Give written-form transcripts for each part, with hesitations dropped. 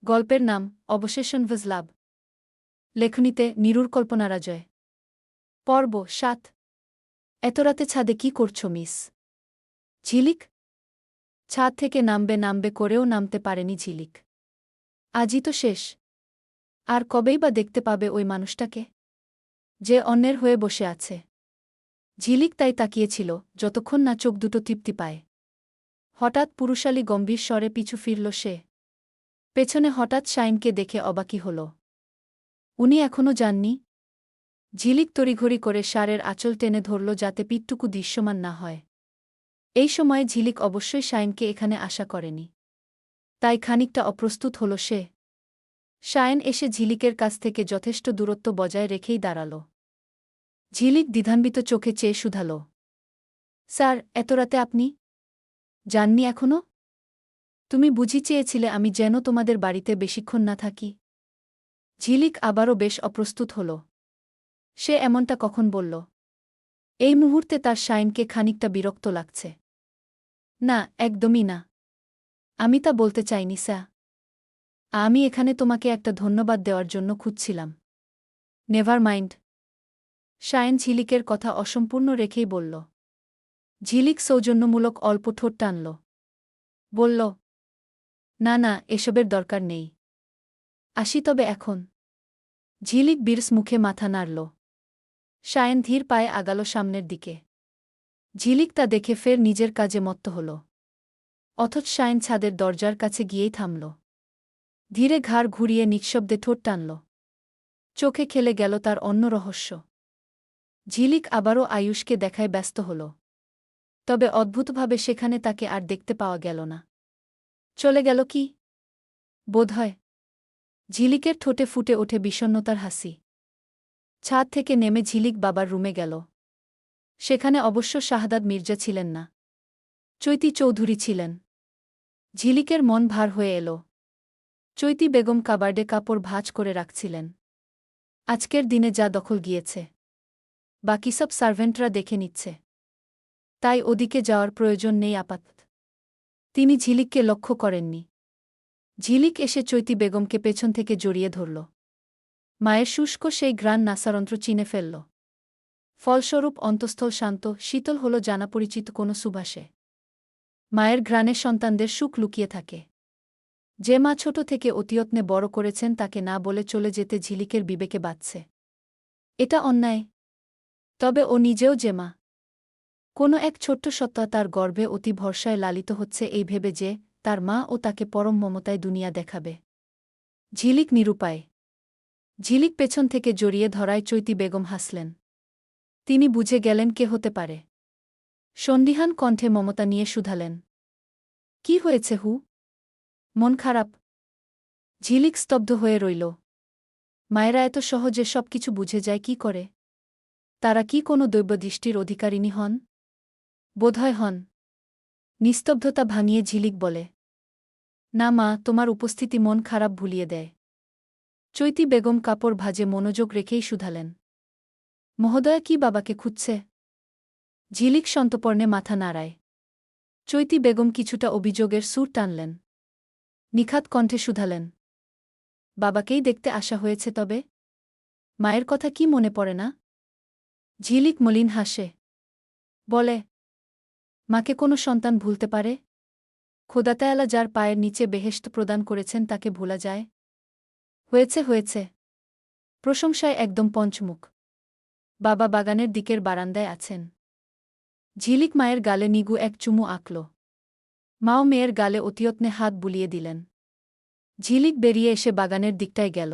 গল্পের নাম অবসেশন ওয়াজ লাভ। লেখনীতে নিরুর কল্পনারাজয়। পর্ব ৭। এত রাতে ছাদে কি করছো মিস? ঝিলিক ছাদ থেকে নামবে নামবে করেও নামতে পারেনি ঝিলিক। আজই তো শেষ। আর কবেই বা দেখতে পাবে ওই মানুষটাকে, যে অন্যের হয়ে বসে আছে? ঝিলিক তাই তাকিয়েছিল যতক্ষণ না চোখ দুটো তৃপ্তি পায়। হঠাৎ পুরুষালী গম্ভীর স্বরে পিছু ফিরল সে। পেছনে হঠাৎ শাইনকে দেখে অবাকি হল। উনি এখনও যাননি। ঝিলিক তড়িঘড়ি করে শাড়ের আঁচল টেনে ধরল যাতে পিঠটুকু দৃশ্যমান না হয়। এই সময়ে ঝিলিক অবশ্যই শাইনকে এখানে আশা করেনি। তাই খানিকটা অপ্রস্তুত হল সে। শায়ন এসে ঝিলিকের কাছ থেকে যথেষ্ট দূরত্ব বজায় রেখেই দাঁড়াল। ঝিলিক দ্বিধান্বিত চোখে চেয়ে শুধাল, স্যার, এত রাতে আপনি যাননি এখনো? তুমি বুঝি চেয়েছিলে আমি যেন তোমাদের বাড়িতে বেশিক্ষণ না থাকি? ঝিলিক আবারও বেশ অপ্রস্তুত হল। সে এমনটা কখন বলল? এই মুহূর্তে তার শাইনকে খানিকটা বিরক্ত লাগছে। না, একদমই না। আমি তা বলতে চাইনি স্যার। আমি এখানে তোমাকে একটা ধন্যবাদ দেওয়ার জন্য খুঁজছিলাম। Never mind. শায়ন ঝিলিকের কথা অসম্পূর্ণ রেখেই বলল। ঝিলিক সৌজন্যমূলক অল্প ঠোঁট টানল। বলল, না না, এসবের দরকার নেই। আসি তবে এখন। ঝিলিক বিরস মুখে মাথা নাড়ল। শায়ন ধীর পায়ে আগালো সামনের দিকে। ঝিলিক তা দেখে ফের নিজের কাজে মত্ত হল। অথচ শায়ন ছাদের দরজার কাছে গিয়েই থামল। ধীরে ঘাড় ঘুরিয়ে নিঃশব্দে ঠোঁট টানল। চোখে খেলে গেল তার অন্য রহস্য। ঝিলিক আবারও আয়ুষকে দেখায় ব্যস্ত হল। তবে অদ্ভুতভাবে সেখানে তাকে আর দেখতে পাওয়া গেল না। চলে গেল কি বোধহয়। ঝিলিকের ঠোঁটে ফুটে ওঠে বিষণ্ণতার হাসি। ছাদ থেকে নেমে ঝিলিক বাবার রুমে গেল। সেখানে অবশ্য শাহাদাত মির্জা ছিলেন না, চৈতি চৌধুরী ছিলেন। ঝিলিকের মন ভার হয়ে এল। চৈতি বেগম কাবার্ডে কাপড় ভাঁজ করে রাখছিলেন। আজকের দিনে যা দখল গিয়েছে, বাকি সব সার্ভেন্টরা দেখে নিচ্ছে। তাই ওদিকে যাওয়ার প্রয়োজন নেই আপাতত। তিনি ঝিলিককে লক্ষ্য করেননি। ঝিলিক এসে চৈতি বেগমকে পেছন থেকে জড়িয়ে ধরল। মায়ের শুষ্ক সেই ঘ্রাণ নাসারন্ত্র চিনে ফেলল। ফলস্বরূপ অন্তঃস্থল শান্ত শীতল হল জানাপরিচিত কোনো সুবাসে। মায়ের ঘ্রাণে সন্তানদের সুখ লুকিয়ে থাকে। যে মা ছোট থেকে অতিয়ত্নে বড় করেছেন তাকে না বলে চলে যেতে ঝিলিকের বিবেকে বাজছে। এটা অন্যায়। তবে ও নিজেও যে মা। কোনো এক ছোট্ট সত্তা তার গর্ভে অতি ভরসায় লালিত হচ্ছে এই ভেবে যে তার মা ও তাকে পরম মমতায় দুনিয়া দেখাবে। ঝিলিক নিরুপায়। ঝিলিক পেছন থেকে জড়িয়ে ধরায় চৈতি বেগম হাসলেন। তিনি বুঝে গেলেন কে হতে পারে। সন্দিহান কণ্ঠে মমতা নিয়ে শুধালেন, কি হয়েছে হু? মন খারাপ? ঝিলিক স্তব্ধ হয়ে রইল। মায়েরা এত সহজে সবকিছু বুঝে যায় কি করে? তারা কি কোনো দৈবদৃষ্টির অধিকারিণী হন? বোধহয় হন। নিস্তব্ধতা ভাঙিয়ে ঝিলিক বলে, না মা, তোমার উপস্থিতি মন খারাপ ভুলিয়ে দেয়। চৈতি বেগম কাপড় ভাঁজে মনোযোগ রেখেই শুধালেন, মহোদয়া কি বাবাকে খুঁজছে? ঝিলিক সন্তর্পণে মাথা নাড়ায়। চৈতি বেগম কিছুটা অভিযোগের সুর টানলেন। নিখাত কণ্ঠে শুধালেন, বাবাকেই দেখতে আসা হয়েছে তবে? মায়ের কথা কি মনে পড়ে না? ঝিলিক মলিন হাসে। বলে, মাকে কোনো সন্তান ভুলতে পারে? খোদাতায়ালা যার পায়ের নিচে বেহেশত প্রদান করেছেন তাকে ভোলা যায়? হয়েছে হয়েছে। প্রশংসায় একদম পঞ্চমুখ। বাবা বাগানের দিকের বারান্দায় আছেন। ঝিলিক মায়ের গালে নিগু এক চুমু আঁকল। মাও মেয়ের গালে অতিয়ত্নে হাত বুলিয়ে দিলেন। ঝিলিক বেরিয়ে এসে বাগানের দিকটায় গেল।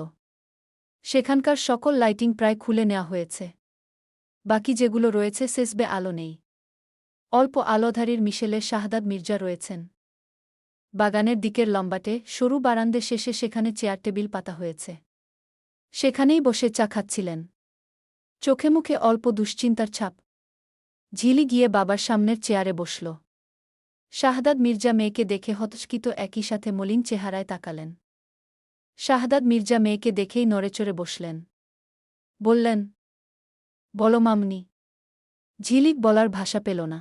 সেখানকার সকল লাইটিং প্রায় খুলে নেওয়া হয়েছে। বাকি যেগুলো রয়েছে সেসবে আলো নেই। অল্প আলোধারীর মিশেলে শাহাদাত মির্জা রয়েছেন। বাগানের দিকের লম্বাটে সরু বারান্দে শেষে সেখানে চেয়ার টেবিল পাতা হয়েছে। সেখানেই বসে চা খাচ্ছিলেন। চোখে মুখে অল্প দুশ্চিন্তার ছাপ। ঝিলি গিয়ে বাবার সামনের চেয়ারে বসল। শাহাদাত মির্জা মেয়েকে দেখে হতচকিত একই সাথে মলিন চেহারায় তাকালেন। শাহাদাত মির্জা মেয়েকে দেখেই নড়েচড়ে বসলেন। বললেন, বলো মামনি। ঝিলিক বলার ভাষা পেল না।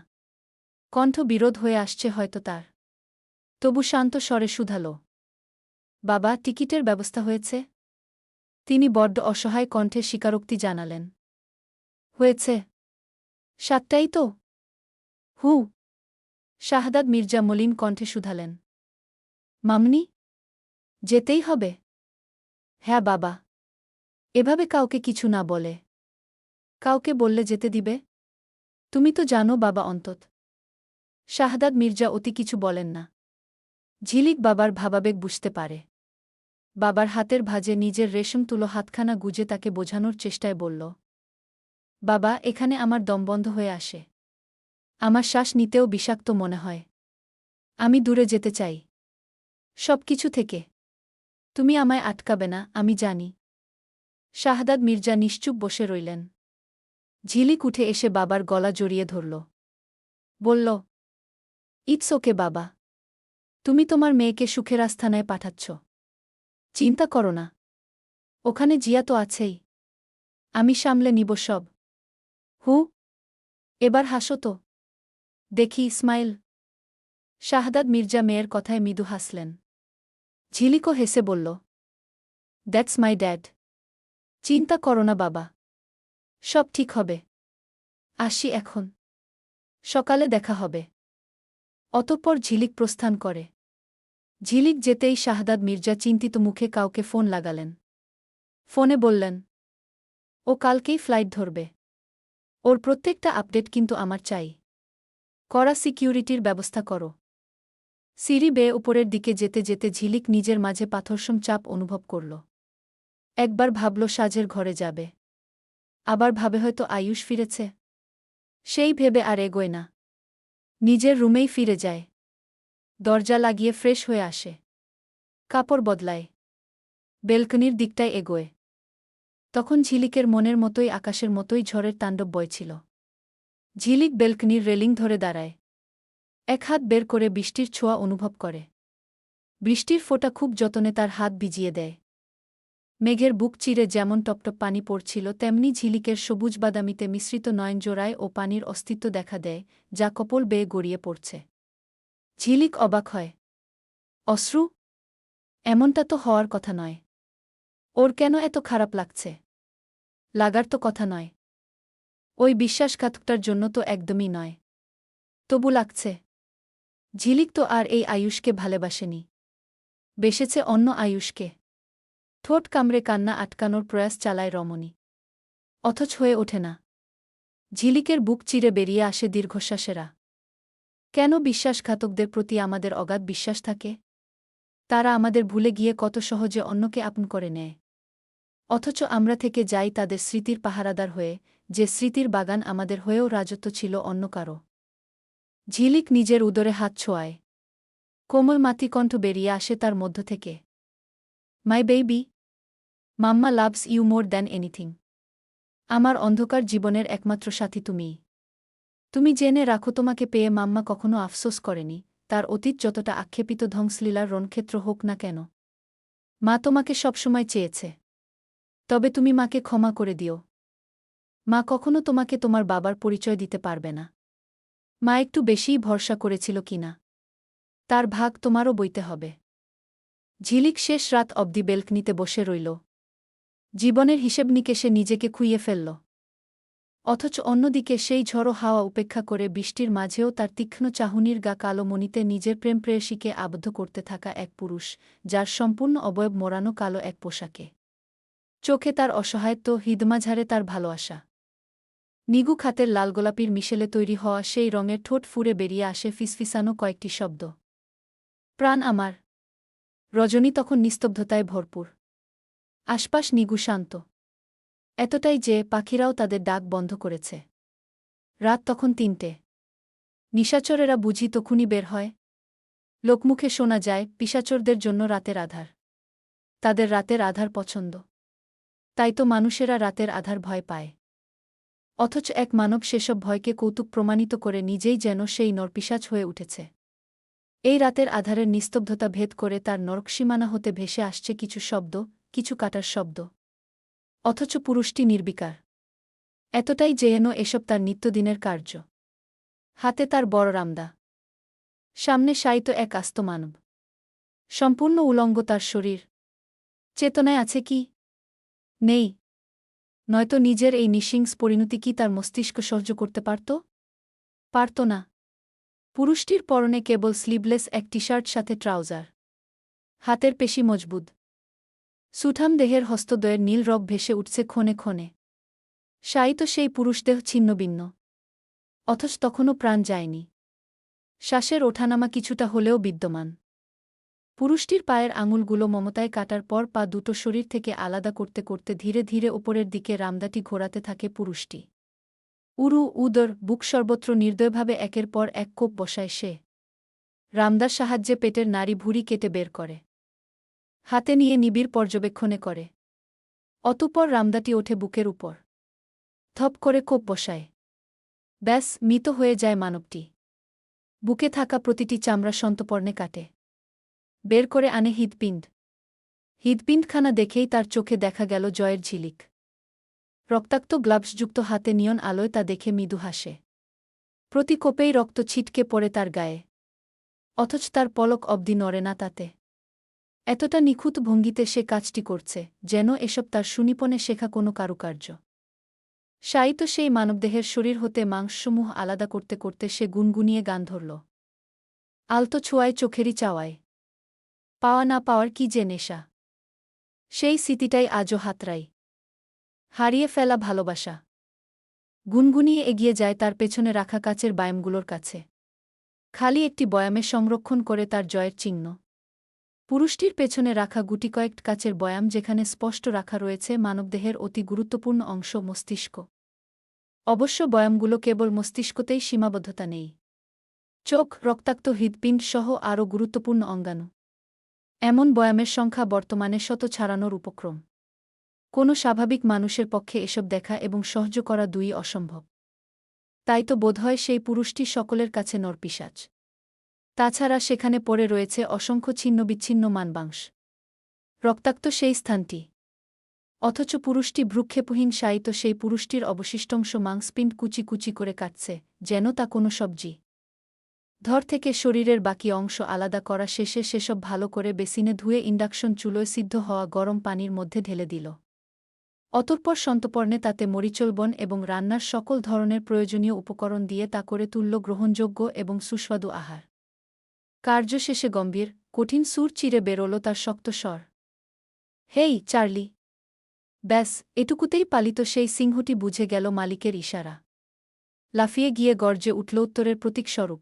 কণ্ঠ বিরোধ হয়ে আসছে হয়তো তার। তবু শান্ত স্বরে শুধাল, বাবা, টিকিটের ব্যবস্থা হয়েছে? তিনি বড্ড অসহায় কণ্ঠে স্বীকারোক্তি জানালেন। হয়েছে। 7টাই তো? হু। শাহদাদ মির্জা মলিন কণ্ঠে শুধালেন। মামনি? যেতেই হবে? হ্যাঁ বাবা। এভাবে কাউকে কিছু না বলে। কাউকে বললে যেতে দিবে? তুমি তো জানো বাবা অন্তত। শাহদাদ মির্জা অতি কিছু বলেন না। ঝিলিক বাবার ভাবাবেগ বুঝতে পারে। বাবার হাতের ভাঁজে নিজের রেশম তুলো হাতখানা গুজে তাকে বোঝানোর চেষ্টায় বলল। বাবা, এখানে আমার দম বন্ধ হয়ে আসে। আমার শ্বাস নিতেও বিষাক্ত মনে হয়। আমি দূরে যেতে চাই। সব কিছু থেকে। তুমি আমায় আটকাবে না, আমি জানি। শাহদাদ মির্জা নিশ্চুপ বসে রইলেন। ঝিলিক উঠে এসে বাবার গলা জড়িয়ে ধরল। বলল, ইটস ওকে বাবা। তুমি তোমার মেয়েকে সুখের আস্থানায় পাঠাচ্ছ। চিন্তা করো না। ওখানে জিয়া তো আছেই। আমি সামলে নিব সব। হু। এবার হাসো তো। দেখি স্মাইল। শাহদাদ মির্জা মেয়ের কথায় মৃদু হাসলেন। ঝিলিকও হেসে বলল, দ্যাটস মাই ড্যাড। চিন্তা করো না বাবা। সব ঠিক হবে। আসি এখন। সকালে দেখা হবে। অতঃপর ঝিলিক প্রস্থান করে। ঝিলিক যেতেই শাহদাদ মির্জা চিন্তিত মুখে কাউকে ফোন লাগালেন। ফোনে বললেন, ও কালকেই ফ্লাইট ধরবে। ওর প্রত্যেকটা আপডেট কিন্তু আমার চাই। কড়া সিকিউরিটির ব্যবস্থা করো। সিঁড়ি বেয়ে উপরের দিকে যেতে যেতে ঝিলিক নিজের মাঝে পাথরসম চাপ অনুভব করল। একবার ভাবল সাজের ঘরে যাবে। আবার ভাবে হয়তো আয়ুষ ফিরেছে। সেই ভেবে আর এগোয় না। নিজের রুমেই ফিরে যায়। দরজা লাগিয়ে ফ্রেশ হয়ে আসে। কাপড় বদলায়। বেলকনির দিকটায় এগোয়। তখন ঝিলিকের মনের মতোই আকাশের মতোই ঝড়ের তাণ্ডব বইছিল। ঝিলিক বেলকনির রেলিং ধরে দাঁড়ায়। এক হাত বের করে বৃষ্টির ছোঁয়া অনুভব করে। বৃষ্টির ফোঁটা খুব যতনে তার হাত ভিজিয়ে দেয়। মেঘের বুক চিরে যেমন টপটপ পানি পড়ছিল তেমনি ঝিলিকের সবুজ বাদামিতে মিশ্রিত নয়নজোড়ায় ও পানির অস্তিত্ব দেখা দেয়, যা কপল বেয়ে গড়িয়ে পড়ছে। ঝিলিক অবাক হয়। অশ্রু? এমনটা তো হওয়ার কথা নয়। ওর কেন এত খারাপ লাগছে? লাগার তো কথা নয়। ওই বিশ্বাসঘাতকটার জন্য তো একদমই নয়। তবু লাগছে। ঝিলিক তো আর এই আয়ুষকে ভালোবাসেনি। বেসেছে অন্য আয়ুষকে। ঠোঁট কামড়ে কান্না আটকানোর প্রয়াস চালায় রমণী। অথচ হয়ে ওঠে না। ঝিলিকের বুক চিরে বেরিয়ে আসে দীর্ঘশ্বাসেরা। কেন বিশ্বাসঘাতকদের প্রতি আমাদের অগাধ বিশ্বাস থাকে? তারা আমাদের ভুলে গিয়ে কত সহজে অন্যকে আপন করে নেয়। অথচ আমরা থেকে যাই তাদের স্মৃতির পাহারাদার হয়ে, যে স্মৃতির বাগান আমাদের হয়েও রাজত্ব ছিল অন্য কারো। ঝিলিক নিজের উদরে হাত ছোঁয়ায়। কোমল মাতৃকণ্ঠ বেরিয়ে আসে তার মধ্য থেকে। My baby. Mama loves you more than anything. আমার অন্ধকার জীবনের একমাত্র সাথী তুমিই। তুমি জেনে রাখো, তোমাকে পেয়ে মাম্মা কখনো আফসোস করেনি, তার অতীত যতটা আক্ষেপিত ধ্বংসলীলার রণক্ষেত্র হোক না কেন। মা তোমাকে সবসময় চেয়েছে। তবে তুমি মাকে ক্ষমা করে দিও। মা কখনো তোমাকে তোমার বাবার পরিচয় দিতে পারবে না। মা একটু বেশিই ভরসা করেছিল কিনা। তার ভাগ তোমারও বইতে হবে। ঝিলিক শেষ রাত অবধি বেলকনিতে বসে রইল। জীবনের হিসেব নিকেশে নিজেকে খুইয়ে ফেলল। অথচ অন্যদিকে সেই ঝড়ো হাওয়া উপেক্ষা করে বৃষ্টির মাঝেও তার তীক্ষ্ণ চাহনির গা কালো মণিতে নিজের প্রেমপ্রেয়সীকে আবদ্ধ করতে থাকা এক পুরুষ, যার সম্পূর্ণ অবয়ব মোড়ানো কালো এক পোশাকে। চোখে তার অসহায়ত্ব, হৃদমাঝারে তার ভালোবাসা। নিগু খাতের লালগোলাপির মিশেলে তৈরি হওয়া সেই রঙের ঠোঁট ফুঁড়ে বেরিয়ে আসে ফিসফিসানো কয়েকটি শব্দ। প্রাণ আমার। রজনী তখন নিস্তব্ধতায় ভরপুর। আশপাশ নিগু শান্ত। এতটাই যে পাখিরাও তাদের ডাক বন্ধ করেছে। রাত তখন ৩টে। নিশাচরেরা বুঝি তখনই বের হয়। লোকমুখে শোনা যায়, পিশাচরদের জন্য রাতের আধার। তাদের রাতের আধার পছন্দ। তাই তো মানুষেরা রাতের আধার ভয় পায়। অথচ এক মানব সেসব ভয়কে কৌতুক প্রমাণিত করে নিজেই যেন সেই নরপিশাচ হয়ে উঠেছে। এই রাতের আধারের নিস্তব্ধতা ভেদ করে তার নরকসীমানা হতে ভেসে আসছে কিছু শব্দ, কিছু কাটার শব্দ। অথচ পুরুষটি নির্বিকার। এতটাই যেন এসব তার নিত্যদিনের কার্য। হাতে তার বড় রামদা। সামনে শায়িত এক আস্ত মানব। সম্পূর্ণ উলঙ্গ তার শরীর। চেতনায় আছে কি? নেই। নয়তো নিজের এই নিঃশিংস পরিণতি কি তার মস্তিষ্ক সহ্য করতে পারত? পারত না। পুরুষটির পরনে কেবল স্লিভলেস এক টি-শার্ট সাথে ট্রাউজার। হাতের পেশি মজবুত। সুঠাম দেহের হস্তদ্বয়ের নীল রগ ভেসে উঠছে ক্ষণে ক্ষণে। শায়িত সেই পুরুষদেহ ছিন্নভিন্ন। অথচ তখনও প্রাণ যায়নি। শ্বাসের ওঠানামা কিছুটা হলেও বিদ্যমান। পুরুষটির পায়ের আঙুলগুলো মমতায় কাটার পর পা দুটো শরীর থেকে আলাদা করতে করতে ধীরে ধীরে ওপরের দিকে রামদাটি ঘোরাতে থাকে পুরুষটি। উরু, উদর, বুক সর্বত্র নির্দয়ভাবে একের পর এক কোপ বসায় সে। রামদার সাহায্যে পেটের নাড়ি ভুঁড়ি কেটে বের করে। হাতে নিয়ে নিবিড় পর্যবেক্ষণে করে। অতঃপর রামদাটি ওঠে বুকের উপর। থপ করে কোপ বসায়। ব্যাস, মৃত হয়ে যায় মানবটি। বুকে থাকা প্রতিটি চামড়া সন্তর্পণে কাটে। বের করে আনে হৃৎপিণ্ড। হৃৎপিণ্ডখানা দেখেই তার চোখে দেখা গেল জয়ের ঝিলিক। রক্তাক্ত গ্লাভসযুক্ত হাতে নিয়ন আলোয় তা দেখে মৃদু হাসে। প্রতি কোপেই রক্ত ছিটকে পড়ে তার গায়ে। অথচ তার পলক অবধি নড়ে না তাতে। এতটা নিখুঁত ভঙ্গিতে সে কাজটি করছে, যেন এসব তার সুনিপনে শেখা কোনো কারুকার্য। শায়িত সেই মানবদেহের শরীর হতে মাংসসমূহ আলাদা করতে করতে সে গুনগুনিয়ে গান ধরল। আলতো ছোঁয়ায় চোখেরই চাওয়ায়। পাওয়া না পাওয়ার কি যে নেশা! সেই স্মৃতিটাই আজও হাতড়াই। হারিয়ে ফেলা ভালোবাসা। গুনগুনিয়ে এগিয়ে যায় তার পেছনে রাখা কাচের বয়ামগুলোর কাছে। খালি একটি বয়ামে সংরক্ষণ করে তার জয়ের চিহ্ন। পুরুষটির পেছনে রাখা গুটিকয়েক কাচের বয়াম, যেখানে স্পষ্ট রাখা রয়েছে মানবদেহের অতি গুরুত্বপূর্ণ অংশ মস্তিষ্ক। অবশ্য বয়ামগুলো কেবল মস্তিষ্কতেই সীমাবদ্ধতা নেই। চোখ, রক্তাক্ত হৃৎপিণ্ড সহ আরও গুরুত্বপূর্ণ অঙ্গাণু। এমন বয়ামের সংখ্যা বর্তমানে শত ছাড়ানোর উপক্রম। কোনো স্বাভাবিক মানুষের পক্ষে এসব দেখা এবং সহ্য করা দুই অসম্ভব। তাই তো বোধহয় সেই পুরুষটি সকলের কাছে নরপিশাচ। তাছাড়া সেখানে পড়ে রয়েছে অসংখ্য ছিন্নবিচ্ছিন্ন মানবাংশ। রক্তাক্ত সেই স্থানটি। অথচ পুরুষটি ভ্রুক্ষেপহীন শায়িত সেই পুরুষটির অবশিষ্টাংশ মাংসপিণ্ড কুচি কুচি করে কাটছে, যেন তা কোনো সবজি। ধর থেকে শরীরের বাকি অংশ আলাদা করা শেষে সেসব ভালো করে বেসিনে ধুয়ে ইন্ডাকশন চুলোয় সিদ্ধ হওয়া গরম পানির মধ্যে ঢেলে দিল। অতঃপর সন্তর্পণে তাতে মরিচলবন এবং রান্নার সকল ধরনের প্রয়োজনীয় উপকরণ দিয়ে তা করে তুলল গ্রহণযোগ্য এবং সুস্বাদু আহার। কার্য শেষে গম্ভীর, কঠিন সুর চিরে বেরোল তার শক্ত স্বর। হেই, চার্লি! ব্যাস, এটুকুতেই পালিত সেই সিংহটি বুঝে গেল মালিকের ইশারা। লাফিয়ে গিয়ে গর্জে উঠল উত্তরের প্রতীকস্বরূপ।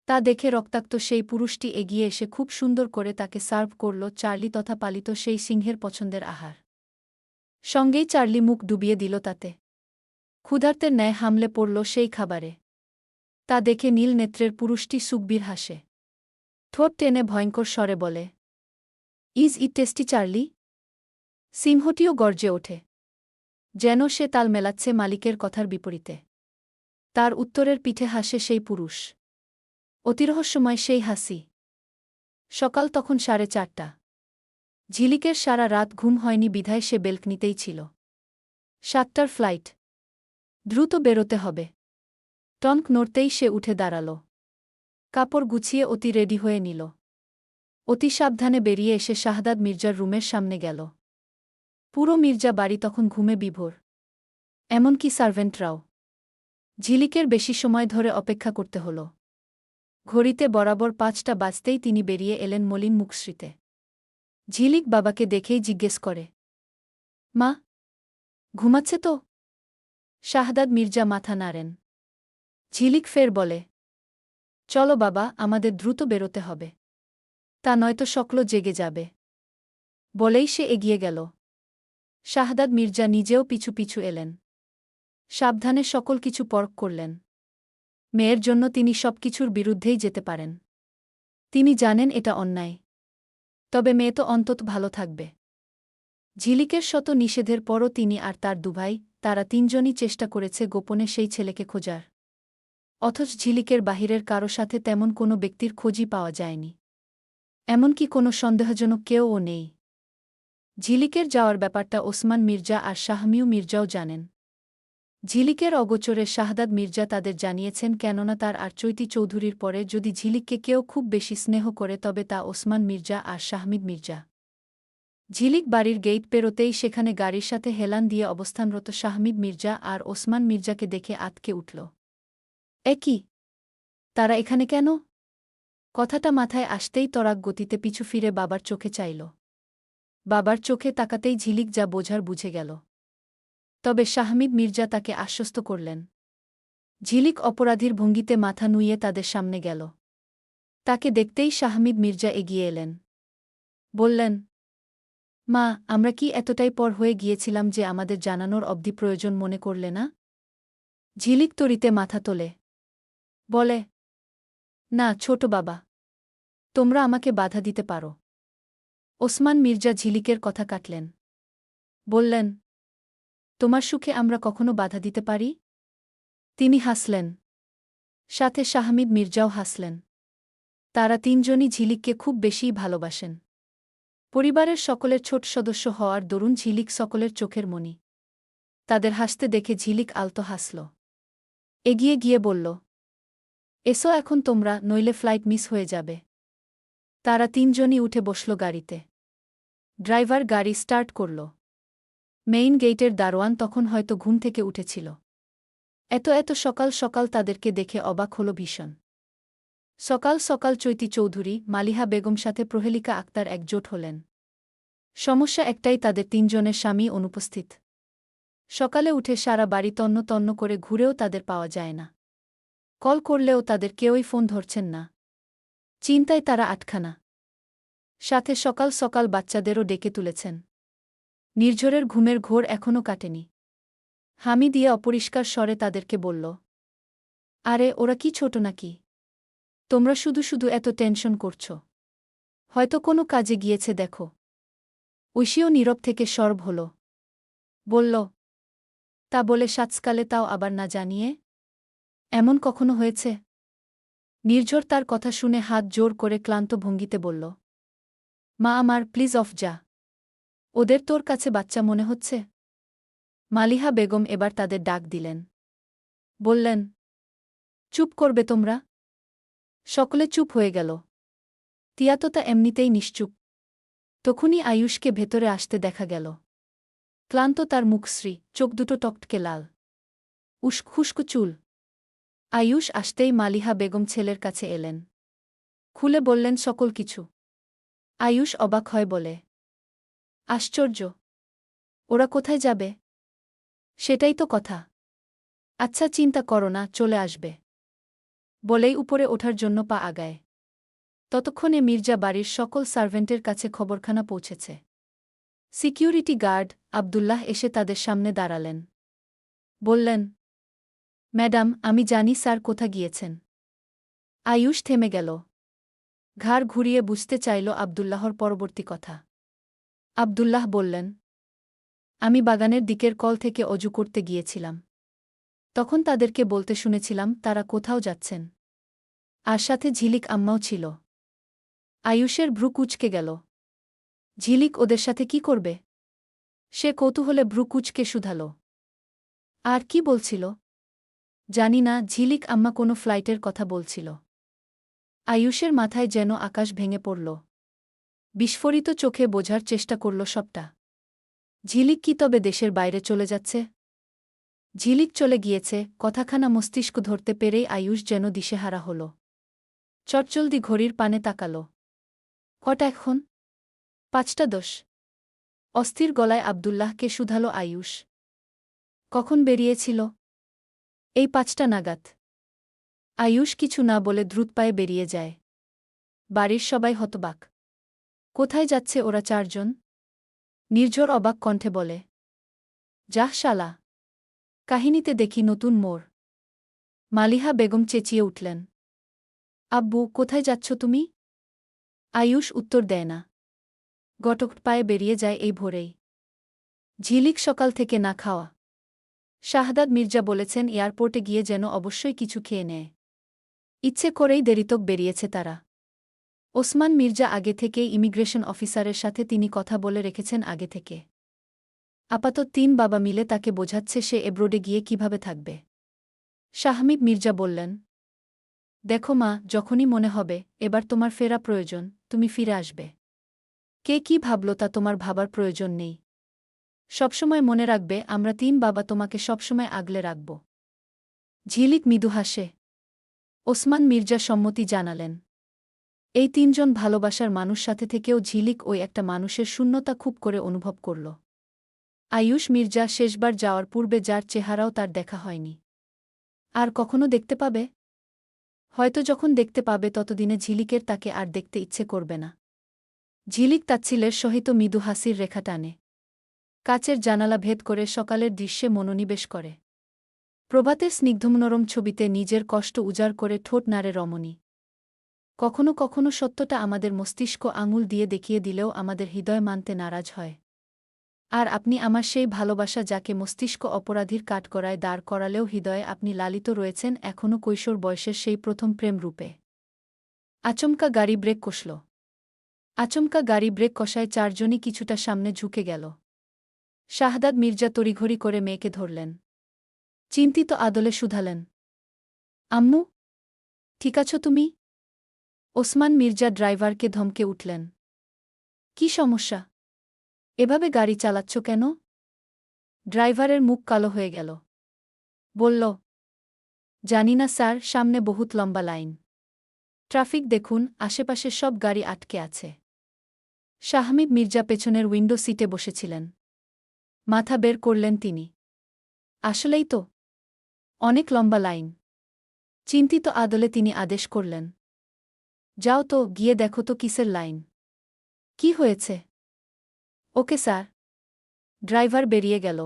তা দেখে রক্তাক্ত সেই পুরুষটি এগিয়ে এসে খুব সুন্দর করে তাকে সার্ভ করল চার্লি তথা পালিত সেই সিংহের পছন্দের আহার। সঙ্গেই চার্লি মুখ ডুবিয়ে দিল তাতে। ক্ষুধার্তের ন্যায় হামলে পড়ল সেই খাবারে। তা দেখে নীল নেত্রের পুরুষটি সুখবীর হাসে। ঠোঁট টেনে ভয়ঙ্কর স্বরে বলে, ইজ ইট টেস্টি চার্লি? সিংহটিও গর্জে ওঠে। যেন সে তাল মেলাচ্ছে মালিকের কথার বিপরীতে। তার উত্তরের পিঠে হাসে সেই পুরুষ। অতিরহস্যময় সেই হাসি। সকাল তখন 4:30। ঝিলিকের সারা রাত ঘুম হয়নি বিধায় সে বেলকনিতেই ছিল। 7টার ফ্লাইট। দ্রুত বেরোতে হবে। টনক নড়তেই সে উঠে দাঁড়াল। কাপড় গুছিয়ে অতি রেডি হয়ে নিল। অতি সাবধানে বেরিয়ে এসে শাহদাদ মির্জার রুমের সামনে গেল। পুরো মির্জা বাড়ি তখন ঘুমে বিভোর। এমনকি সার্ভেন্টরাও। ঝিলিকের বেশি সময় ধরে অপেক্ষা করতে হল। ঘড়িতে বরাবর 5টা বাজতেই তিনি বেরিয়ে এলেন মলিন মুখশ্রীতে। ঝিলিক বাবাকে দেখেই জিজ্ঞেস করে, মা, ঘুমাচ্ছে তো? শাহদাদ মির্জা মাথা নাড়েন। ঝিলিক ফের বলে, চলো বাবা, আমাদের দ্রুত বেরোতে হবে। তা নয়তো সকল জেগে যাবে। বলেই সে এগিয়ে গেল। শাহদাদ মির্জা নিজেও পিছু পিছু এলেন। সাবধানে সকল কিছু পরখ করলেন। মেয়ের জন্য তিনি সবকিছুর বিরুদ্ধেই যেতে পারেন। তিনি জানেন এটা অন্যায়। তবে মেয়ে তো অন্তত ভালো থাকবে। ঝিলিকের শত নিষেধের পরও তিনি আর তার দুভাই, তারা তিনজনই চেষ্টা করেছে গোপনে সেই ছেলেকে খোঁজার। অথচ ঝিলিকের বাহিরের কারো সাথে তেমন কোনো ব্যক্তির খোঁজই পাওয়া যায়নি। এমনকি কোনো সন্দেহজনক কেউও নেই। ঝিলিকের যাওয়ার ব্যাপারটা ওসমান মির্জা আর শাহমিউ মির্জাও জানেন। ঝিলিকের অগোচরে শাহাদাত মির্জা তাদের জানিয়েছেন, কেননা তার আর চৈতি চৌধুরীর পরে যদি ঝিলিককে কেউ খুব বেশি স্নেহ করে তবে তা ওসমান মির্জা আর শাহমিদ মির্জা। ঝিলিক বাড়ির গেইট পেরোতেই সেখানে গাড়ির সাথে হেলান দিয়ে অবস্থানরত শাহমিদ মির্জা আর ওসমান মির্জাকে দেখে আঁতকে উঠল। এ কি? তারা এখানে কেন? কথাটা মাথায় আসতেই তরাক গতিতে পিছু ফিরে বাবার চোখে চাইল। বাবার চোখে তাকাতেই ঝিলিক যা বোঝার বুঝে গেল। তবে শাহমিদ মির্জা তাকে আশ্বস্ত করলেন। ঝিলিক অপরাধীর ভঙ্গিতে মাথা নুইয়ে তাদের সামনে গেল। তাকে দেখতেই শাহমিদ মির্জা এগিয়ে এলেন। বললেন, মা, আমরা কি এতটাই পর হয়ে গিয়েছিলাম যে আমাদের জানানোর অবধি প্রয়োজন মনে করলে না? ঝিলিক তরিতে মাথা তোলে। বলে, না ছোট বাবা, তোমরা আমাকে বাধা দিতে পারো। ওসমান মির্জা ঝিলিকের কথা কাটলেন। বললেন, তোমার সুখে আমরা কখনো বাধা দিতে পারি? তিনি হাসলেন। সাথে শাহমিদ মির্জাও হাসলেন। তারা তিনজনই ঝিলিককে খুব বেশিই ভালোবাসেন। পরিবারের সকলের ছোট সদস্য হওয়ার দরুন ঝিলিক সকলের চোখের মণি। তাদের হাসতে দেখে ঝিলিক আলতো হাসল। এগিয়ে গিয়ে বলল, এসো এখন তোমরা, নইলে ফ্লাইট মিস হয়ে যাবে। তারা তিনজনই উঠে বসল গাড়িতে। ড্রাইভার গাড়ি স্টার্ট করল। মেইন গেইটের দারোয়ান তখন হয়তো ঘুম থেকে উঠেছিল। এত সকাল সকাল তাদেরকে দেখে অবাক হল ভীষণ। সকাল সকাল চৈতি চৌধুরী, মালিহা বেগম সাথে প্রহেলিকা আক্তার একজোট হলেন। সমস্যা একটাই, তাদের তিনজনের স্বামী অনুপস্থিত। সকালে উঠে সারা বাড়ি তন্ন তন্ন করে ঘুরেও তাদের পাওয়া যায় না। কল করলেও তাদের কেউই ফোন ধরছেন না। চিন্তায় তারা আটখানা। সাথে সকাল সকাল বাচ্চাদেরও ডেকে তুলেছেন। নির্ঝরের ঘুমের ঘোর এখনও কাটেনি। হামি দিয়ে অপরিষ্কার স্বরে তাদেরকে বলল, আরে ওরা কি ছোট নাকি? তোমরা শুধু শুধু এত টেনশন করছ। হয়তো কোনো কাজে গিয়েছে দেখো। ঐশীও নীরব থেকে সরব হল। বলল, তা বলে সাজকালে, তাও আবার না জানিয়ে? এমন কখনো হয়েছে? নির্ঝর তার কথা শুনে হাত জোর করে ক্লান্ত ভঙ্গিতে বলল, মা আমার, প্লিজ অফ যা। ওদের তোর কাছে বাচ্চা মনে হচ্ছে? মালিহা বেগম এবার তাদের ডাক দিলেন। বললেন, চুপ করবে তোমরা? সকলে চুপ হয়ে গেল। তিয়াতোতা এমনিতেই নিশ্চুপ। তখনই আয়ুষকে ভেতরে আসতে দেখা গেল। ক্লান্ত তার মুখশ্রী, চোখ দুটো টকটকে লাল, উস্কো চুল। আয়ুষ আসতেই মালিহা বেগম ছেলের কাছে এলেন। খুলে বললেন সকল কিছু। আয়ুষ অবাক হয় বলে, আশ্চর্য, ওরা কোথায় যাবে? সেটাই তো কথা। আচ্ছা চিন্তা করো না, চলে আসবে। বলেই উপরে ওঠার জন্য পা আগায়। ততক্ষণে মির্জা বাড়ির সকল সার্ভেন্টের কাছে খবরখানা পৌঁছেছে। সিকিউরিটি গার্ড আব্দুল্লাহ এসে তাদের সামনে দাঁড়ালেন। বললেন, ম্যাডাম, আমি জানি স্যার কোথা গিয়েছেন। আয়ুষ থেমে গেল। ঘাড় ঘুরিয়ে বুঝতে চাইল আব্দুল্লাহর পরবর্তী কথা। আব্দুল্লাহ বললেন, আমি বাগানের দিকের কল থেকে অজু করতে গিয়েছিলাম। তখন তাদেরকে বলতে শুনেছিলাম তারা কোথাও যাচ্ছেন। আর সাথে ঝিলিক আম্মাও ছিল। আয়ুষের ভ্রু কুঁচকে গেল। ঝিলিক ওদের সাথে কি করবে? সে কৌতূহলে ভ্রু কুঁচকে শুধাল, আর কি বলছিল? জানি না, ঝিলিক আম্মা কোনো ফ্লাইটের কথা বলছিল। আয়ুষের মাথায় যেন আকাশ ভেঙে পড়ল। বিস্ফোরিত চোখে বোঝার চেষ্টা করল সবটা। ঝিলিক কি তবে দেশের বাইরে চলে যাচ্ছে? ঝিলিক চলে গিয়েছে, কথাখানা মস্তিষ্ক ধরতে পেরেই আয়ুষ যেন দিশেহারা হল। চটজলদি ঘড়ির পানে তাকাল। কটা এখন? 5:10। অস্থির গলায় আব্দুল্লাহকে শুধাল আয়ুষ। কখন বেরিয়েছিল? এই 5টা নাগাদ। আয়ুষ কিছু না বলে দ্রুত পায়ে বেরিয়ে যায়। বাড়ির সবাই হতবাক। কোথায় যাচ্ছে ওরা চারজন? নির্ঝর অবাক কণ্ঠে বলে, যাহ শালা, কাহিনীতে দেখি নতুন মোড়। মালিহা বেগম চেঁচিয়ে উঠলেন, আব্বু, কোথায় যাচ্ছ তুমি? আয়ুষ উত্তর দেয় না। গটক পায়ে বেরিয়ে যায় এই ভোরেই। ঝিলিক সকাল থেকে না খাওয়া। শাহাদাত মির্জা বলেছেন এয়ারপোর্টে গিয়ে যেন অবশ্যই কিছু খেয়ে নেয়। ইচ্ছে করেই দেরিতক বেরিয়েছে তারা। ওসমান মির্জা আগে থেকেই ইমিগ্রেশন অফিসারের সাথে তিনি কথা বলে রেখেছেন আগে থেকে। আপাতত ৩ বাবা মিলে তাকে বোঝাচ্ছে সে এব্রোডে গিয়ে কিভাবে থাকবে। শাহমিদ মির্জা বললেন, দেখো মা, যখনই মনে হবে এবার তোমার ফেরা প্রয়োজন, তুমি ফিরে আসবে। কে কি ভাবল তা তোমার ভাবার প্রয়োজন নেই। সবসময় মনে রাখবে আমরা ৩ বাবা তোমাকে সবসময় আগলে রাখব। ঝিলিক মৃদু হাসে। ওসমান মির্জা সম্মতি জানালেন। এই ৩ জন ভালোবাসার মানুষ সাথে থেকেও ঝিলিক ওই একটা মানুষের শূন্যতা খুব করে অনুভব করল। আয়ুষ মির্জা শেষবার যাওয়ার পূর্বে যার চেহারাও তার দেখা হয়নি। আর কখনো দেখতে পাবে? হয়তো যখন দেখতে পাবে ততদিনে ঝিলিকের তাকে আর দেখতে ইচ্ছে করবে না। ঝিলিক তাচ্ছিলের সহিত মৃদু হাসির রেখা টানে। কাচের জানালা ভেদ করে সকালের দৃশ্যে মনোনিবেশ করে। প্রভাতের স্নিগ্ধমনোরম ছবিতে নিজের কষ্ট উজাড় করে ঠোঁট নাড়ে রমণী। কখনো কখনো সত্যটা আমাদের মস্তিষ্ক আঙুল দিয়ে দেখিয়ে দিলেও আমাদের হৃদয় মানতে নারাজ হয়। আর আপনি আমার সেই ভালোবাসা যাকে মস্তিষ্ক অপরাধীর কাঠগড়ায় দাঁড় করালেও হৃদয়ে আপনি লালিত রয়েছেন এখনও কৈশোর বয়সের সেই প্রথম প্রেম রূপে। আচমকা গাড়ি ব্রেক কষল। আচমকা গাড়ি ব্রেক কষায় চারজনই কিছুটা সামনে ঝুঁকে গেল। শাহদাদ মির্জা তড়িঘড়ি করে মেয়েকে ধরলেন। চিন্তিত আদলে শুধালেন, আম্মু, ঠিক আছো তুমি? ওসমান মির্জা ড্রাইভারকে ধমকে উঠলেন। কি সমস্যা? এভাবে গাড়ি চালাচ্ছ কেন? ড্রাইভারের মুখ কালো হয়ে গেল। বলল, জানি না স্যার, সামনে বহুত লম্বা লাইন। ট্রাফিক দেখুন, আশেপাশে সব গাড়ি আটকে আছে। শাহমিদ মির্জা পেছনের উইন্ডো সিটে বসেছিলেন। মাথা বের করলেন তিনি। আসলেই তো, অনেক লম্বা লাইন। চিন্তিত আদলে তিনি আদেশ করলেন, যাও তো, গিয়ে দেখো তো কিসের লাইন। কি হয়েছে? Okay sir. ড্রাইভার বেরিয়ে গেল।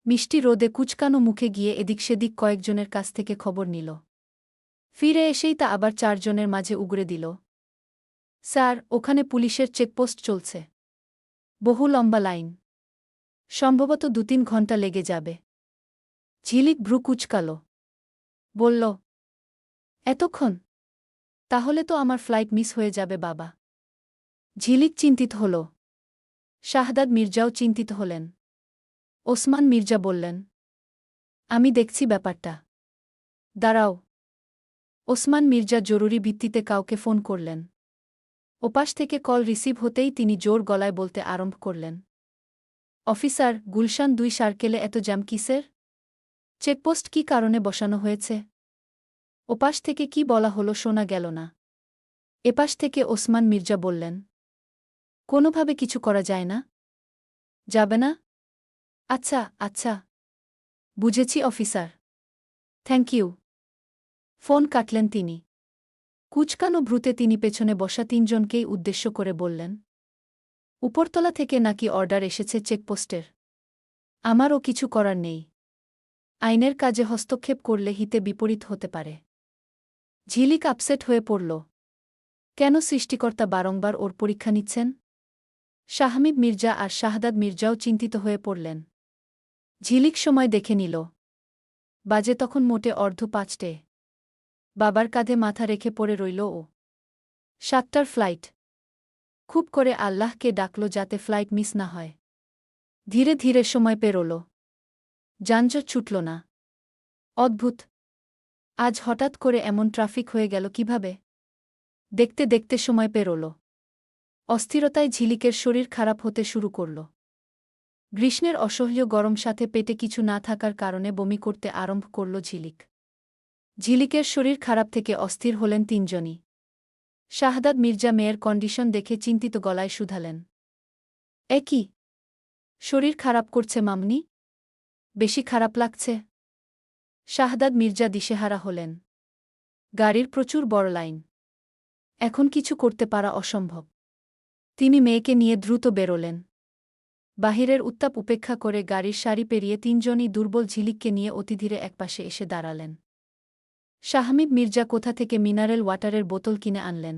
মিষ্টি রোদে কুচকানো মুখে গিয়ে এদিক সেদিক কয়েকজনের কাছ থেকে খবর নিল। ফিরে এসেই তা আবার ৪ জনের মাঝে উগরে দিল। স্যার, ওখানে পুলিশের চেকপোস্ট চলছে। বহু লম্বা লাইন। সম্ভবত ২-৩ ঘণ্টা লেগে যাবে। ঝিলিক ভ্রু কুচকাল। বলল, এতক্ষণ? তাহলে তো আমার ফ্লাইট মিস হয়ে যাবে বাবা। ঝিলিক চিন্তিত হল। শাহদাদ মির্জাও চিন্তিত হলেন। ওসমান মির্জা বললেন, আমি দেখছি ব্যাপারটা। দাঁড়াও। ওসমান মির্জা জরুরি ভিত্তিতে কাউকে ফোন করলেন। ওপাশ থেকে কল রিসিভ হতেই তিনি জোর গলায় বলতে আরম্ভ করলেন, অফিসার, গুলশান ২ সার্কেলে এত জ্যাম কিসের? চেকপোস্ট কি কারণে বসানো হয়েছে? ওপাশ থেকে কি বলা হলো শোনা গেল না। এপাশ থেকে ওসমান মির্জা বললেন, কোনোভাবে কিছু করা যায় না? যাবে না? আচ্ছা আচ্ছা, বুঝেছি অফিসার। Thank you. ফোন কাটলেন তিনি। কুচকানো ভ্রুতে তিনি পেছনে বসা ৩ জনকেই উদ্দেশ্য করে বললেন, উপরতলা থেকে নাকি অর্ডার এসেছে চেকপোস্টের। আমারও কিছু করার নেই। আইনের কাজে হস্তক্ষেপ করলে হিতে বিপরীত হতে পারে। ঝিলিক আপসেট হয়ে পড়ল। কেন সৃষ্টিকর্তা বারংবার ওর পরীক্ষা নিচ্ছেন? শাহমিদ মির্জা আর শাহদাদ মির্জাও চিন্তিত হয়ে পড়লেন। ঝিলিক সময় দেখে নিল। বাজে তখন মোটে অর্ধ ৫টে। বাবার কাঁধে মাথা রেখে পড়ে রইল ও। ৭টার ফ্লাইট। খুব করে আল্লাহকে ডাকল যাতে ফ্লাইট মিস না হয়। ধীরে ধীরে সময় পেরোল। যানজট ছুটল না। অদ্ভুত, আজ হঠাৎ করে এমন ট্রাফিক হয়ে গেল কিভাবে? দেখতে দেখতে সময় পেরোল। অস্থিরতায় ঝিলিকের শরীর খারাপ হতে শুরু করল। গ্রীষ্মের অসহ্য গরম সাথে পেটে কিছু না থাকার কারণে বমি করতে আরম্ভ করল ঝিলিক। ঝিলিকের শরীর খারাপ থেকে অস্থির হলেন ৩ জনই। শাহদাদ মির্জা মেয়ের কন্ডিশন দেখে চিন্তিত গলায় শুধালেন, এ কি? শরীর খারাপ করছে মামনি? বেশি খারাপ লাগছে? শাহদাদ মির্জা দিশেহারা হলেন। গাড়ির প্রচুর বড় লাইন। এখন কিছু করতে পারা অসম্ভব। তিনি মেয়েকে নিয়ে দ্রুত বেরোলেন। বাহিরের উত্তাপ উপেক্ষা করে গাড়ির সারি পেরিয়ে ৩ জনই দুর্বল ঝিলিককে নিয়ে অতিধীরে একপাশে এসে দাঁড়ালেন। শাহমিদ মির্জা কোথা থেকে মিনারেল ওয়াটারের বোতল কিনে আনলেন।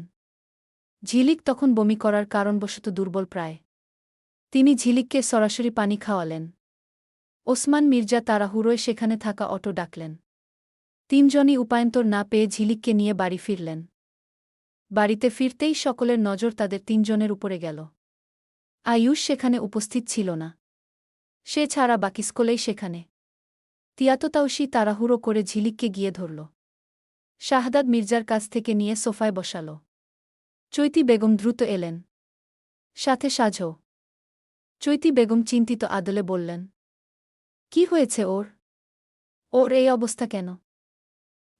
ঝিলিক তখন বমি করার কারণবশত দুর্বল প্রায়। তিনি ঝিলিককে সরাসরি পানি খাওয়ালেন। ওসমান মির্জা তাড়াহুড়োয় সেখানে থাকা অটো ডাকলেন। ৩ জনই উপায়ন্তর না পেয়ে ঝিলিককে নিয়ে বাড়ি ফিরলেন। বাড়িতে ফিরতেই সকলের নজর তাদের ৩ জনের উপরে গেল। আয়ুষ সেখানে উপস্থিত ছিল না। সে ছাড়া বাকি স্কুলেই সেখানে। তিয়াততাউসি তাড়াহুড়ো করে ঝিলিককে গিয়ে ধরল। শাহদাদ মির্জার কাছ থেকে নিয়ে সোফায় বসাল। চৈতি বেগম দ্রুত এলেন। সাথে সাজো। চৈতি বেগম চিন্তিত আদলে বললেন, কি হয়েছে ওর? ওর এই অবস্থা কেন?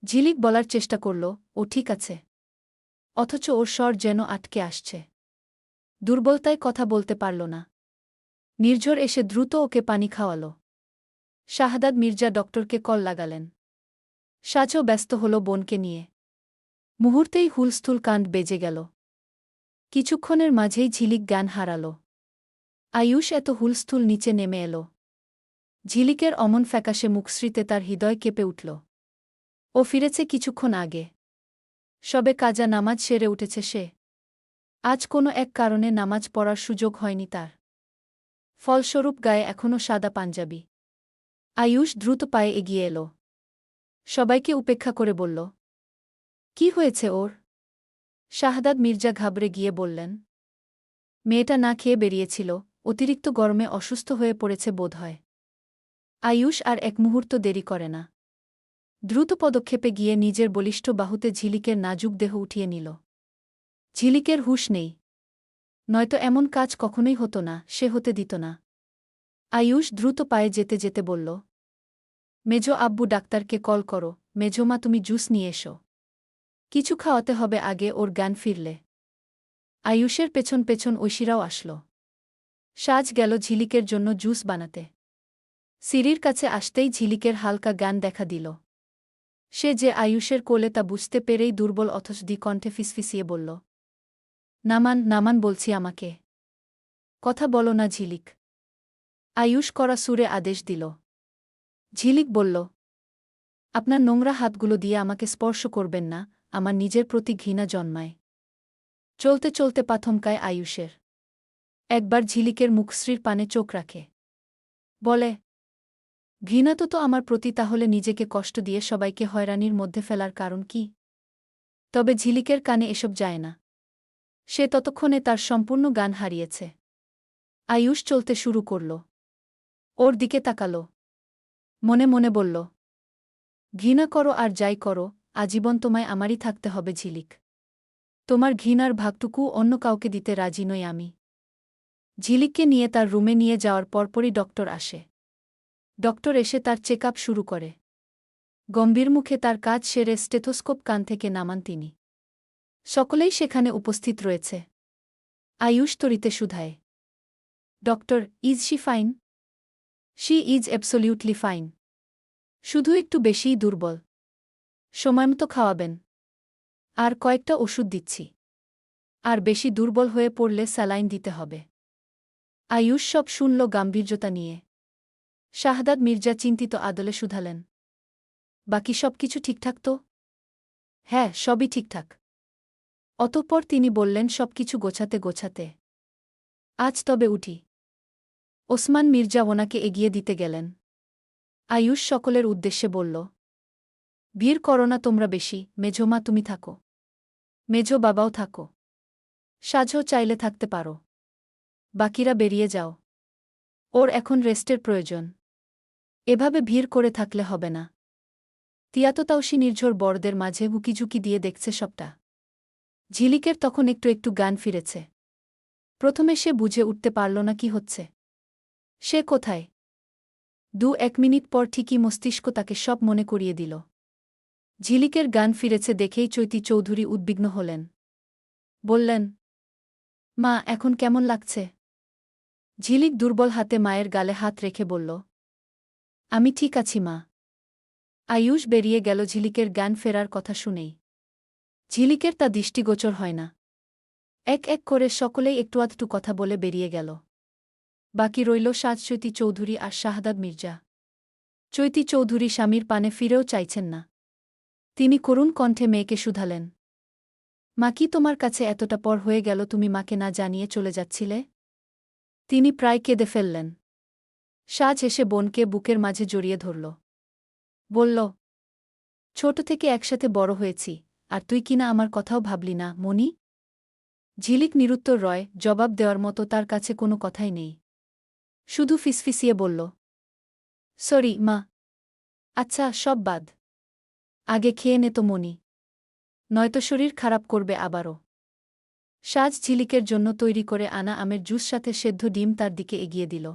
ঝিলিক বলার চেষ্টা করল, ও ঠিক আছে। অথচ ওর স্বর যেন আটকে আসছে। দুর্বলতায় কথা বলতে পারল না। নির্ঝর এসে দ্রুত ওকে পানি খাওয়াল। শাহদাদ মির্জা ডক্টরকে কল লাগালেন। সাজও ব্যস্ত হল বোনকে নিয়ে। মুহূর্তেই হুলস্থুল কাণ্ড বেজে গেল। কিছুক্ষণের মাঝেই ঝিলিক জ্ঞান হারাল। আয়ুষ এত হুলস্থুল নিচে নেমে এল। ঝিলিকের অমন ফ্যাকাশে মুখশ্রীতে তার হৃদয় কেঁপে উঠল। ও ফিরেছে কিছুক্ষণ আগে। সবে কাজা নামাজ সেরে উঠেছে সে। আজ কোনো এক কারণে নামাজ পড়ার সুযোগ হয়নি তার। ফলস্বরূপ গায়ে এখনও সাদা পাঞ্জাবি। আয়ুষ দ্রুত পায়ে এগিয়ে এল। সবাইকে উপেক্ষা করে বলল, কি হয়েছে ওর? শাহদাদ মির্জা ঘাবড়ে গিয়ে বললেন, মেয়েটা না খেয়ে বেরিয়েছিল, অতিরিক্ত গরমে অসুস্থ হয়ে পড়েছে বোধহয়। আয়ুষ আর এক মুহূর্ত দেরি করে না। দ্রুত পদক্ষেপে গিয়ে নিজের বলিষ্ঠ বাহুতে ঝিলিকের নাজুক দেহ উঠিয়ে নিল। ঝিলিকের হুঁশ নেই। নয়তো এমন কাজ কখনোই হতো না, সে হতে দিত না। আয়ুষ দ্রুত পায়ে যেতে যেতে বলল, মেজো আব্বু ডাক্তারকে কল করো, মেজোমা তুমি জুস নিয়ে এসো। কিছু খাওয়াতে হবে আগে ওর জ্ঞান ফিরলে। আয়ুষের পেছন পেছন ঐশীরাও আসল। সাজ গেল ঝিলিকের জন্য জুস বানাতে। সিঁড়ির কাছে আসতেই ঝিলিকের হালকা জ্ঞান দেখা দিল। সে যে আয়ুষের কোলে তা বুঝতে পেরেই দুর্বল অথচ দ্বিকণ্ঠে ফিসফিসিয়ে বলল, নামান নামান বলছি আমাকে। কথা বলো না ঝিলিক। আয়ুষ কড়া সুরে আদেশ দিল। ঝিলিক বলল, আপনার নোংরা হাতগুলো দিয়ে আমাকে স্পর্শ করবেন না, আমার নিজের প্রতি ঘৃণা জন্মায়। চলতে চলতে পা থমকায় আয়ুষের। একবার ঝিলিকের মুখশ্রীর পানে চোখ রাখে। বলে, ঘৃণা তো আমার প্রতি, তাহলে নিজেকে কষ্ট দিয়ে সবাইকে হয়রানির মধ্যে ফেলার কারণ কি? তবে ঝিলিকের কানে এসব যায় না। সে ততক্ষণে তার সম্পূর্ণ জ্ঞান হারিয়েছে। আয়ুষ চলতে শুরু করল। ওর দিকে তাকাল। মনে মনে বলল, ঘৃণা করো আর যাই করো, আজীবন তোমায় আমারই থাকতে হবে ঝিলিক। তোমার ঘৃণার ভাগটুকু অন্য কাউকে দিতে রাজি নই আমি। ঝিলিককে নিয়ে তার রুমে নিয়ে যাওয়ার পরপরই ডক্টর আসে। ডক্টর এসে তার চেকআপ শুরু করে। গম্ভীর মুখে তার কাজ সেরে স্টেথোস্কোপ কান থেকে নামান তিনি। সকলেই সেখানে উপস্থিত রয়েছে। আয়ুষ তরিতে শুধায়, doctor, is she fine? She is absolutely fine. শুধু একটু বেশিই দুর্বল। সময়মতো খাওয়াবেন। আর কয়েকটা ওষুধ দিচ্ছি। আর বেশি দুর্বল হয়ে পড়লে স্যালাইন দিতে হবে। আয়ুষ সব শুনল গাম্ভীর্যতা নিয়ে। শাহদাদ মির্জা চিন্তিত আদলে শুধালেন, বাকি সব কিছু ঠিকঠাক তো? হ্যাঁ, সবই ঠিকঠাক। অতঃপর তিনি বললেন সব কিছু গোছাতে গোছাতে, আজ তবে উঠি। ওসমান মির্জা ওনাকে এগিয়ে দিতে গেলেন। আয়ুষ সকলের উদ্দেশ্যে বলল, ভিড় করো না তোমরা বেশি, মেঝোমা তুমি থাকো। মেঝো বাবাও থাকো। সাজও চাইলে থাকতে পারো। বাকিরা বেরিয়ে যাও। ওর এখন রেস্টের প্রয়োজন। এভাবে ভিড় করে থাকলে হবে না। তিয়াততাউসি নির্ঝর বড়দের মাঝে হুকিঝুঁকি দিয়ে দেখছে সবটা। ঝিলিকের তখন একটু একটু জ্ঞান ফিরেছে। প্রথমে সে বুঝে উঠতে পারল না কি হচ্ছে। সে কোথায়? 2-1 মিনিট পর ঠিকই মস্তিষ্ক তাকে সব মনে করিয়ে দিল। ঝিলিকের জ্ঞান ফিরেছে দেখেই চৈতি চৌধুরী উদ্বিগ্ন হলেন। বললেন, মা, এখন কেমন লাগছে? ঝিলিক দুর্বল হাতে মায়ের গালে হাত রেখে বলল, আমি ঠিক আছি মা। আয়ুষ বেরিয়ে গেল ঝিলিকের জ্ঞান ফেরার কথা শুনেই। ঝিলিকের তা দৃষ্টিগোচর হয় না। এক এক করে সকলেই একটু আধটু কথা বলে বেরিয়ে গেল। বাকি রইল সাজ চৈতি চৌধুরী আর শাহদাদ মির্জা। চৈতি চৌধুরী স্বামীর পানে ফিরেও চাইছেন না। তিনি করুণ কণ্ঠে মেয়েকে শুধালেন, মা, কি তোমার কাছে এতটা পর হয়ে গেল তুমি মাকে না জানিয়ে চলে যাচ্ছিলে? তিনি প্রায় কেঁদে ফেললেন। সাজ এসে বোনকে বুকের মাঝে জড়িয়ে ধরল। বলল, ছোট থেকে একসাথে বড় হয়েছি, আর তুই কিনা আমার কথাও ভাবলি না মনি? ঝিলিক নিরুত্তর রয়, জবাব দেওয়ার মতো তার কাছে কোনো কথাই নেই। শুধু ফিসফিসিয়ে বলল, সরি মা। আচ্ছা, সব বাদ। আগে খেয়ে নে তো মনি, নয়তো শরীর খারাপ করবে আবারও। সাজ ঝিলিকের জন্য তৈরি করে আনা আমের জুস সাথে সেদ্ধ ডিম তার দিকে এগিয়ে দিল।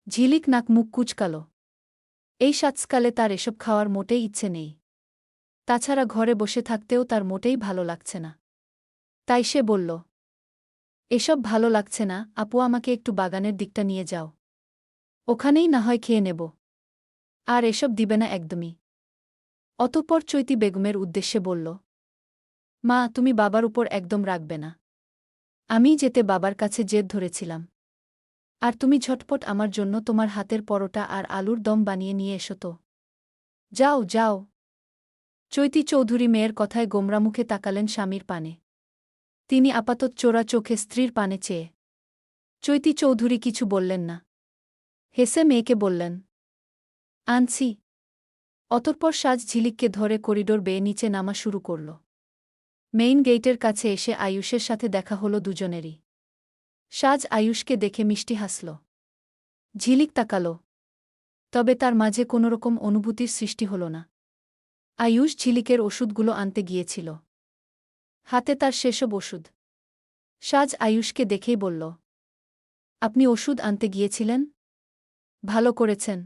ঝিলিক নাক মুখ কুচকাল। এই সাতসকালে তার এসব খাওয়ার মোটেই ইচ্ছে নেই। তাছাড়া ঘরে বসে থাকতেও তার মোটেই ভালো লাগছে না। তাই সে বলল, এসব ভালো লাগছে না আপু, আমাকে একটু বাগানের দিকটা নিয়ে যাও, ওখানেই না হয় খেয়ে নেব। আর এসব দিবে না একদমই। অতঃপর চৈতি বেগমের উদ্দেশ্যে বলল, মা তুমি বাবার উপর একদম রাখবে না। আমিই যেতে বাবার কাছে জেদ ধরেছিলাম। আর তুমি ঝটপট আমার জন্য তোমার হাতের পরোটা আর আলুর দম বানিয়ে নিয়ে এসো তো। যাও যাও। চৈতি চৌধুরী মেয়ের কথায় গোমরা মুখে তাকালেন স্বামীর পানে। তিনি আপাতত চোরা চোখে স্ত্রীর পানে চেয়ে। চৈতি চৌধুরী কিছু বললেন না। হেসে মেয়েকে বললেন, আনছি। অতঃপর সাজ ঝিলিককে ধরে করিডোর বেয়ে নিচে নামা শুরু করল। মেইন গেইটের কাছে এসে আয়ুষের সাথে দেখা হলো দুজনেরই। সাজ আয়ুষকে দেখে মিষ্টি হাসল। ঝিলিক তাকাল। তবে তার মাঝে কোনোরকম অনুভূতির সৃষ্টি হল না। আয়ুষ ঝিলিকের ওষুধগুলো আনতে গিয়েছিল। হাতে তার সেসব ওষুধ। সাজ আয়ুষকে দেখেই বলল, আপনি ওষুধ আনতে গিয়েছিলেন? ভালো করেছেন।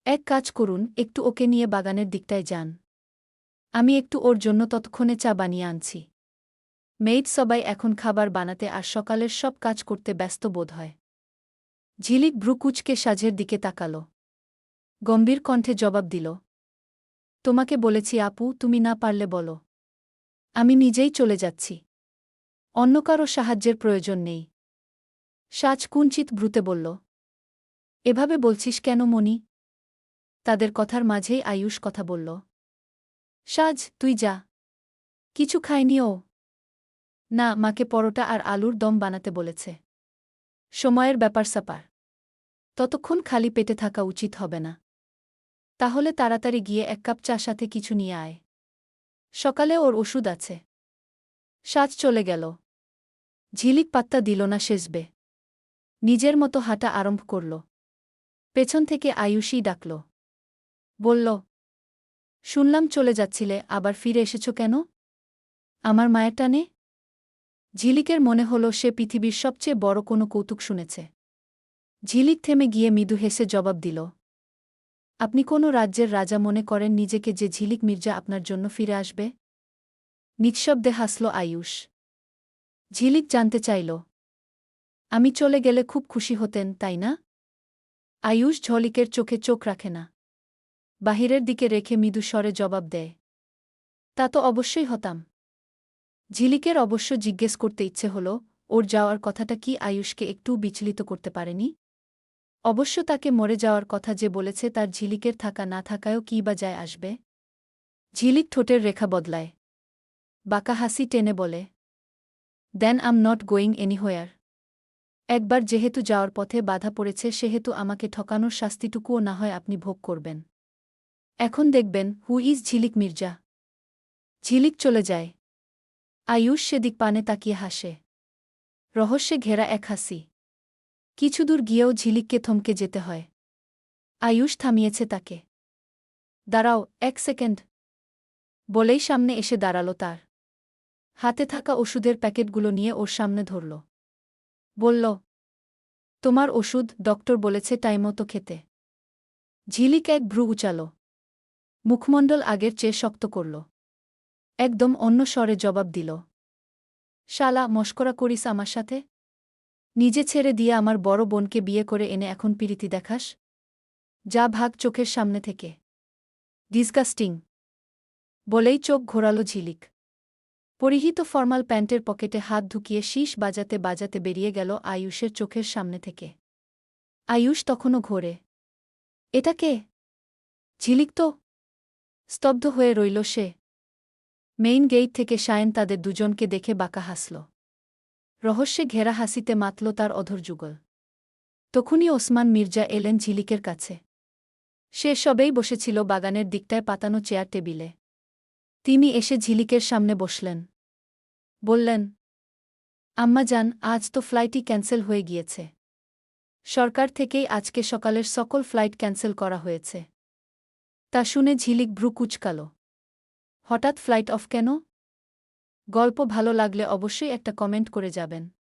এক কাজ করুন, একটু ওকে নিয়ে বাগানের দিকটায় যান। আমি একটু ওর জন্য ততক্ষণে চা বানিয়ে আনছি। মেইড সবাই এখন খাবার বানাতে আর সকালের সব কাজ করতে ব্যস্ত বোধ হয়। ঝিলিক ভ্রু কুঁচকে সাজের দিকে তাকাল। গম্ভীর কণ্ঠে জবাব দিল, তোমাকে বলেছি আপু, তুমি না পারলে বলো। আমি নিজেই চলে যাচ্ছি। অন্য কারো সাহায্যের প্রয়োজন নেই। সাজ কুঞ্চিত ভ্রুতে বলল, এভাবে বলছিস কেন মনি? তাদের কথার মাঝেই আয়ুষ কথা বলল, সাজ তুই যা। কিছু খায়নি ও? না, মাকে পরোটা আর আলুর দম বানাতে বলেছে। সময়ের ব্যাপার স্যাপার। ততক্ষণ খালি পেটে থাকা উচিত হবে না। তাহলে তাড়াতাড়ি গিয়ে এক কাপ চা সাথে কিছু নিয়ে আয়। সকালে ওর ওষুধ আছে। সাজ চলে গেল। ঝিলিক পাত্তা দিল না শেষবে। নিজের মতো হাঁটা আরম্ভ করল। পেছন থেকে আয়ুষই ডাকল। বলল, শুনলাম চলে যাচ্ছিলে, আবার ফিরে এসেছ কেন? আমার মায়ের টানে? ঝিলিকের মনে হল সে পৃথিবীর সবচেয়ে বড় কোনো কৌতুক শুনেছে। ঝিলিক থেমে গিয়ে মৃদু হেসে জবাব দিল, আপনি কোনো রাজ্যের রাজা মনে করেন নিজেকে যে ঝিলিক মির্জা আপনার জন্য ফিরে আসবে? নিঃশব্দে হাসল আয়ুষ। ঝিলিক জানতে চাইল, আমি চলে গেলে খুব খুশি হতেন, তাই না? আয়ুষ ঝলিকের চোখে চোখ রাখে না। বাহিরের দিকে রেখে মৃদু স্বরে জবাব দেয়, তা তো অবশ্যই হতাম। ঝিলিকের অবশ্য জিজ্ঞেস করতে ইচ্ছে হল, ওর যাওয়ার কথাটা কি আয়ুষকে একটুও বিচলিত করতে পারেনি? অবশ্য তাকে মরে যাওয়ার কথা যে বলেছে, তার ঝিলিকের থাকা না থাকায়ও কী বা যায় আসবে? ঝিলিক ঠোঁটের রেখা বদলায়। বাঁকা হাসি টেনে বলে, দেন আম নট গোয়িং এনিহোয়ার। একবার যেহেতু যাওয়ার পথে বাধা পড়েছে, সেহেতু আমাকে ঠকানোর শাস্তিটুকুও না হয় আপনি ভোগ করবেন। এখন দেখবেন হু ইজ ঝিলিক মির্জা। ঝিলিক চলে যায়। আয়ুষ সেদিক পানে তাকিয়ে হাসে। রহস্যে ঘেরা এক হাসি। কিছুদূর গিয়েও ঝিলিককে থমকে যেতে হয়। আয়ুষ থামিয়েছে তাকে। দাঁড়াও, এক সেকেন্ড। বলেই সামনে এসে দাঁড়াল তার। হাতে থাকা ওষুধের প্যাকেটগুলো নিয়ে ওর সামনে ধরল। বলল, তোমার ওষুধ, ডক্টর বলেছে টাইমতো খেতে। ঝিলিক এক ভ্রু উচাল। মুখমণ্ডল আগের চেয়ে শক্ত করল। একদম অন্য স্বরে জবাব দিল, শালা, মশকরা করিস আমার সাথে? নিজে ছেড়ে দিয়ে আমার বড় বোনকে বিয়ে করে এনে এখন পিরিতি দেখাস? যা ভাগ চোখের সামনে থেকে। ডিসগাস্টিং। বলেই চোখ ঘোরাল ঝিলিক। পরিহিত ফর্মাল প্যান্টের পকেটে হাত ঢুকিয়ে শীষ বাজাতে বাজাতে বেরিয়ে গেল আয়ুষের চোখের সামনে থেকে। আয়ুষ তখনও ঘোরে। এটা কে? ঝিলিক তো। স্তব্ধ হয়ে রইল সে। মেইন গেইট থেকে শায়েন তাদের দুজনকে দেখে বাঁকা হাসল। রহস্যে ঘেরা হাসিতে মাতল তার অধরযুগল। তখনই ওসমান মির্জা এলেন ঝিলিকের কাছে। সে সবেই বসেছিল বাগানের দিকটায় পাতানো চেয়ার টেবিলে। তিনি এসে ঝিলিকের সামনে বসলেন। বললেন, আম্মা জান, আজ তো ফ্লাইটই ক্যান্সেল হয়ে গিয়েছে। সরকার থেকেই আজকে সকালের সকল ফ্লাইট ক্যান্সেল করা হয়েছে। তা শুনে ঝিলিক ভ্রু কুঁচকাল। হঠাৎ ফ্লাইট অফ কেন? গল্প ভালো লাগলে অবশ্যই একটা কমেন্ট করে যাবেন।